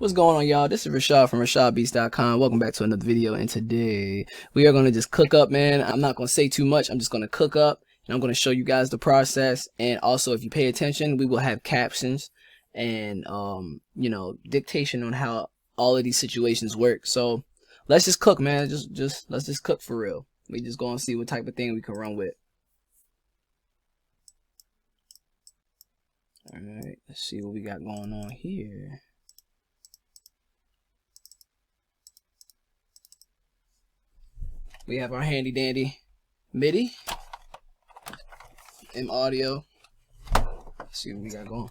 What's going on, y'all? This is Rashad from RashadBeats.com. Welcome back to another video, and today we are going to just cook up, man. I'm not going to say too much. I'm just going to cook up, and I'm going to show you guys the process. And also, if you pay attention, we will have captions and, you know, dictation on how all of these situations work. So let's just cook, man. Let's just cook for real. We just going to see what type of thing we can run with. All right, let's see what we got going on here. We have our handy dandy MIDI and audio. Let's see what we got going.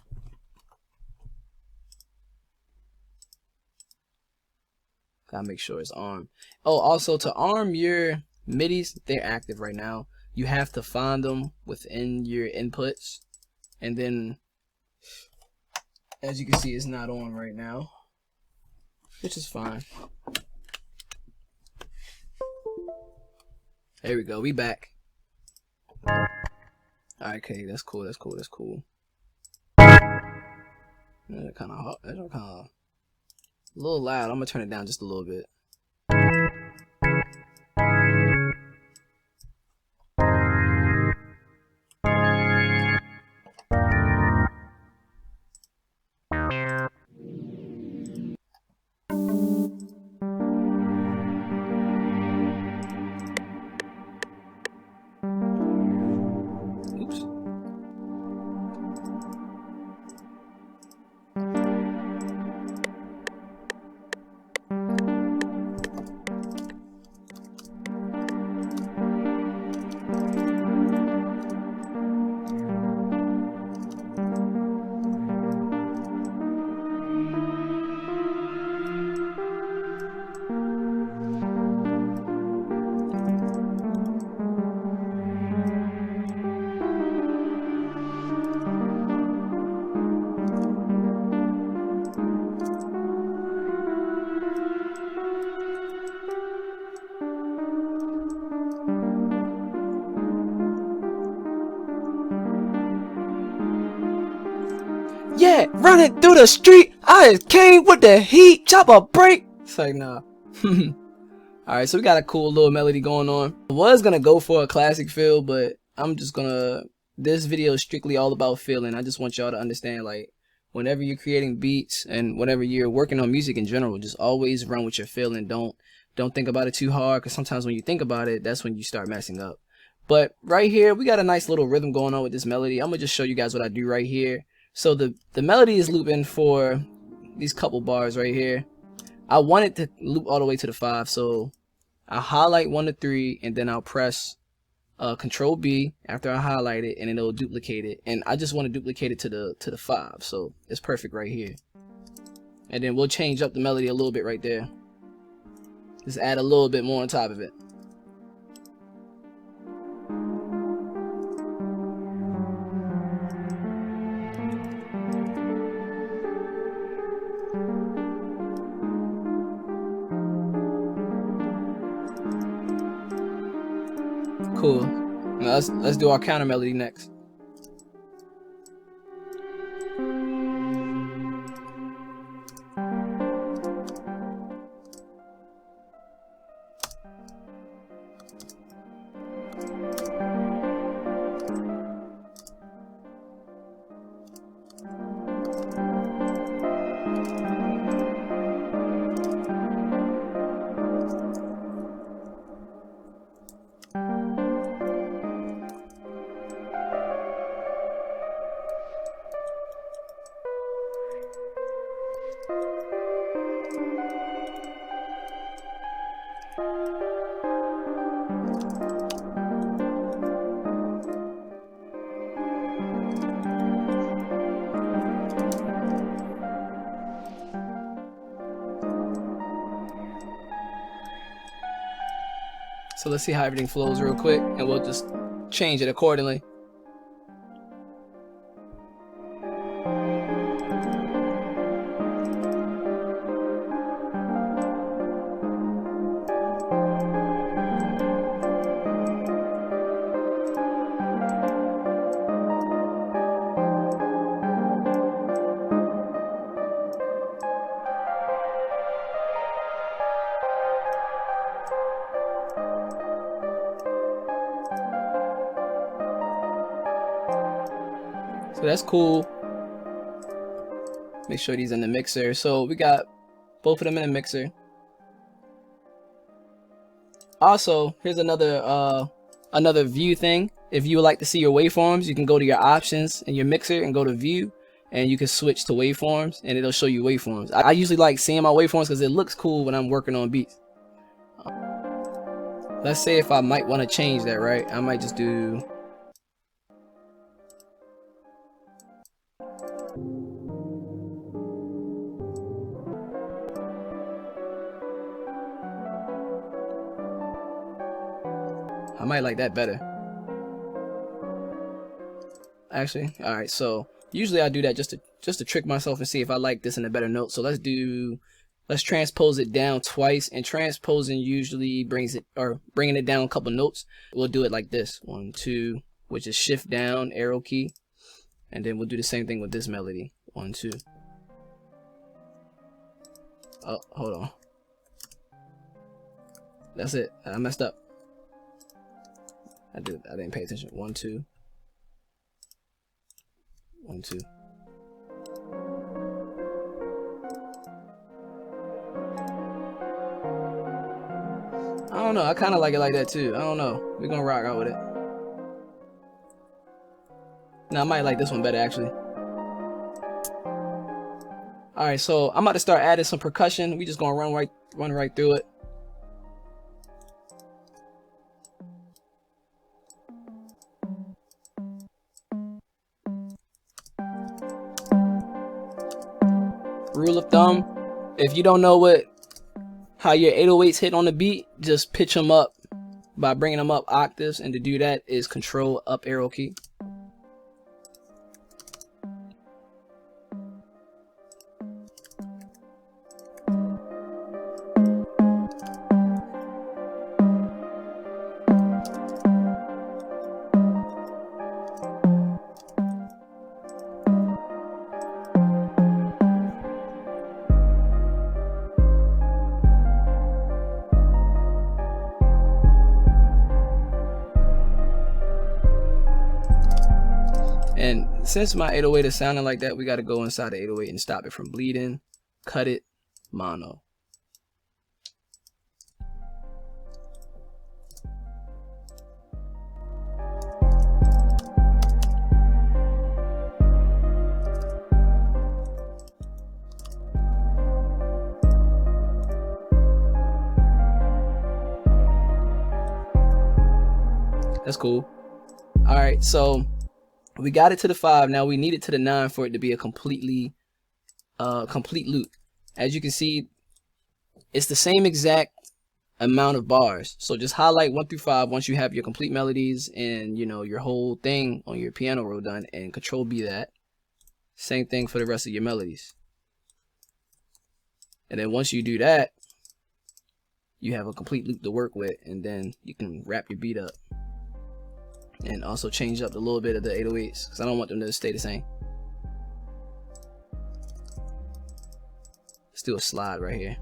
Gotta make sure it's armed. Oh, also to arm your MIDIs, they're active right now. You have to find them within your inputs, and then as you can see, it's not on right now, which is fine. There we go. We back. Okay, that's cool. That's cool. That's cool. That's kind of hot. That's kind of a little loud. I'm gonna turn it down just a little bit. Oops. Yeah, running through the street, I just came with the heat, chop a break. It's like, nah. Alright, so we got a cool little melody going on. I was gonna go for a classic feel, but I'm just gonna, this video is strictly all about feeling. I just want y'all to understand, like, whenever you're creating beats and whenever you're working on music in general, just always run with your feeling. Don't think about it too hard, because sometimes when you think about it, that's when you start messing up. But right here, we got a nice little rhythm going on with this melody. I'm gonna just show you guys what I do right here. So the melody is looping for these couple bars right here. I want it to loop all the way to the 5, so I'll highlight 1 to 3, and then I'll press Control B after I highlight it, and then it'll duplicate it. And I just want to duplicate it to the 5, so it's perfect right here. And then we'll change up the melody a little bit right there. Just add a little bit more on top of it. Cool. Now let's do our counter melody next. So let's see how everything flows real quick, and we'll just change it accordingly. So that's cool. Make sure these in the mixer. So we got both of them in the mixer. Also, here's another view thing. If you would like to see your waveforms, you can go to your options in your mixer and go to view, and you can switch to waveforms, and it'll show you waveforms. I usually like seeing my waveforms because it looks cool when I'm working on beats. Let's say if I might want to change that, right? I might just do I might like that better. Actually, all right. So usually I do that just to trick myself and see if I like this in a better note. So let's transpose it down twice, and transposing usually bringing it down a couple notes. We'll do it like this: 1, 2, which is shift down, arrow key, and then we'll do the same thing with this melody: 1, 2. Oh, hold on. That's it. I messed up. I didn't pay attention. 1, 2. 1, 2. I don't know. I kind of like it like that too. I don't know. We're gonna rock out with it. Now I might like this one better actually. All right, so I'm about to start adding some percussion. We just gonna run right through it. Rule of thumb: if you don't know how your 808s hit on the beat, just pitch them up by bringing them up octaves, and to do that is Control up arrow key. And since my 808 is sounding like that, we got to go inside the 808 and stop it from bleeding. Cut it, mono. That's cool. All right, so we got it to the 5. Now we need it to the 9 for it to be a complete loop. As you can see, it's the same exact amount of bars. So just highlight 1 through 5 once you have your complete melodies and your whole thing on your piano roll done, and Control B that. Same thing for the rest of your melodies. And then once you do that, you have a complete loop to work with, and then you can wrap your beat up. And also change up a little bit of the 808s because I don't want them to stay the same. Let's do a slide right here.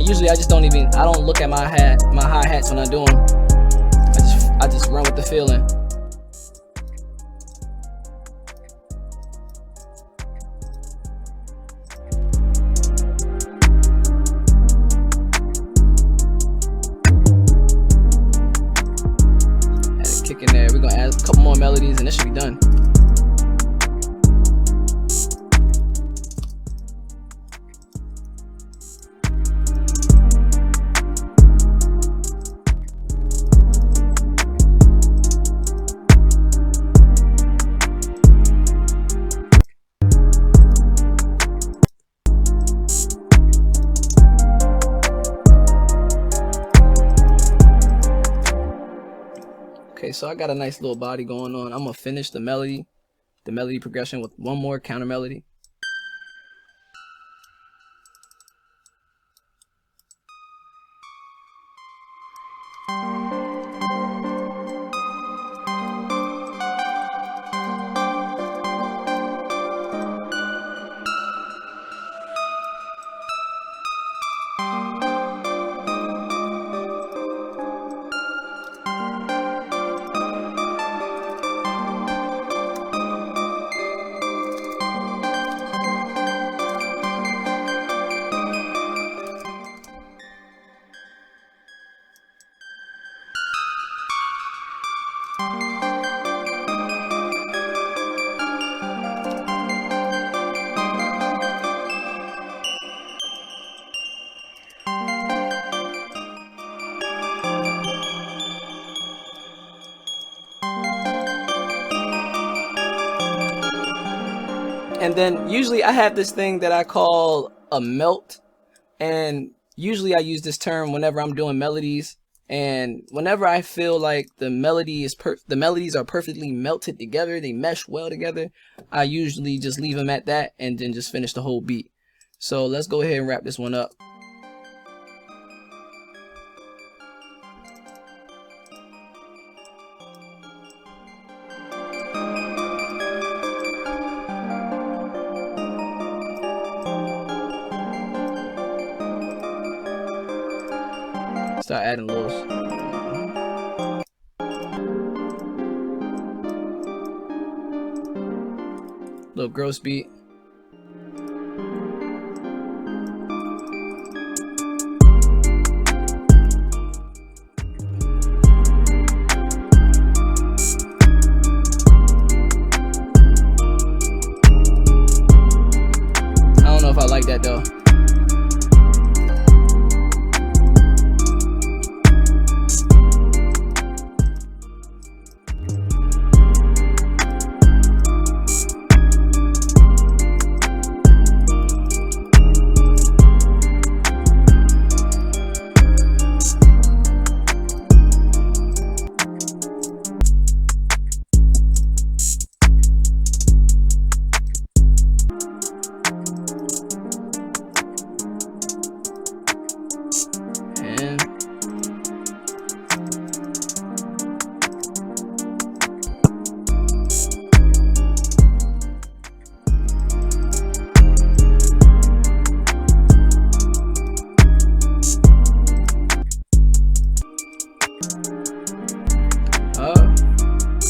usually I don't look at my hi-hats when I do them. I just run with the feeling. Add a kick in there. We're gonna add a couple more melodies and this should be done. Okay, so I got a nice little body going on. I'm gonna finish the melody progression with one more counter melody. And then usually I have this thing that I call a melt, and usually I use this term whenever I'm doing melodies, and whenever I feel like the melodies are perfectly melted together, they mesh well together, I usually just leave them at that and then just finish the whole beat. So let's go ahead and wrap this one up. Start adding little gross beat. I don't know if I like that though.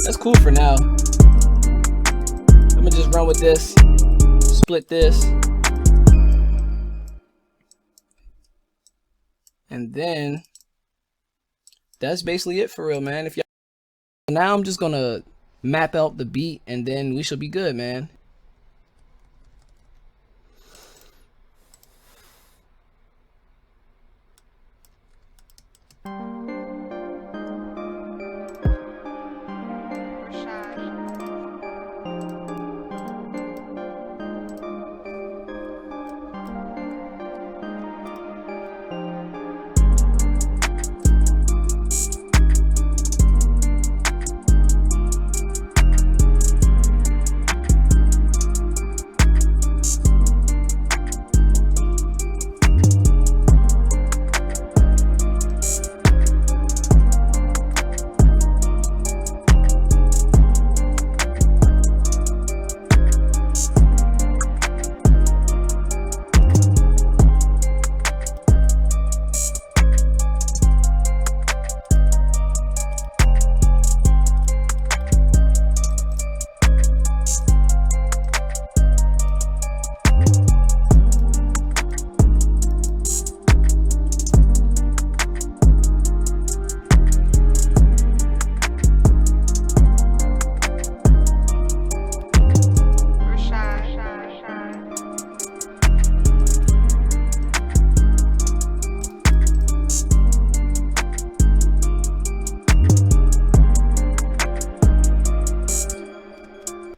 That's cool for now. I'm gonna just run with this, split this, and then that's basically it for real, man. If y'all, now I'm just gonna map out the beat and then we should be good, man.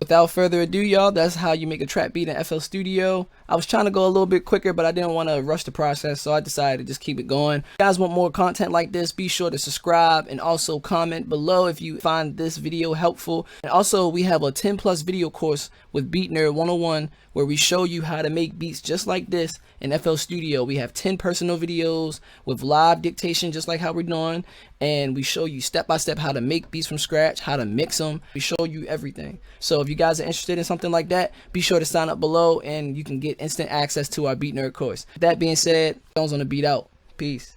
without further ado, y'all, that's how you make a trap beat in FL Studio. I was trying to go a little bit quicker, but I didn't want to rush the process, so I decided to just keep it going. If you guys want more content like this, be sure to subscribe and also comment below if you find this video helpful. And also, we have a 10+ video course with BeatNerd101 where we show you how to make beats just like this in FL Studio. We have 10 personal videos with live dictation just like how we're doing, and we show you step by step how to make beats from scratch, how to mix them. We show you everything. So if you guys are interested in something like that, be sure to sign up below and you can get instant access to our BeatNerd course. That being said, Jones on the beat out. Peace.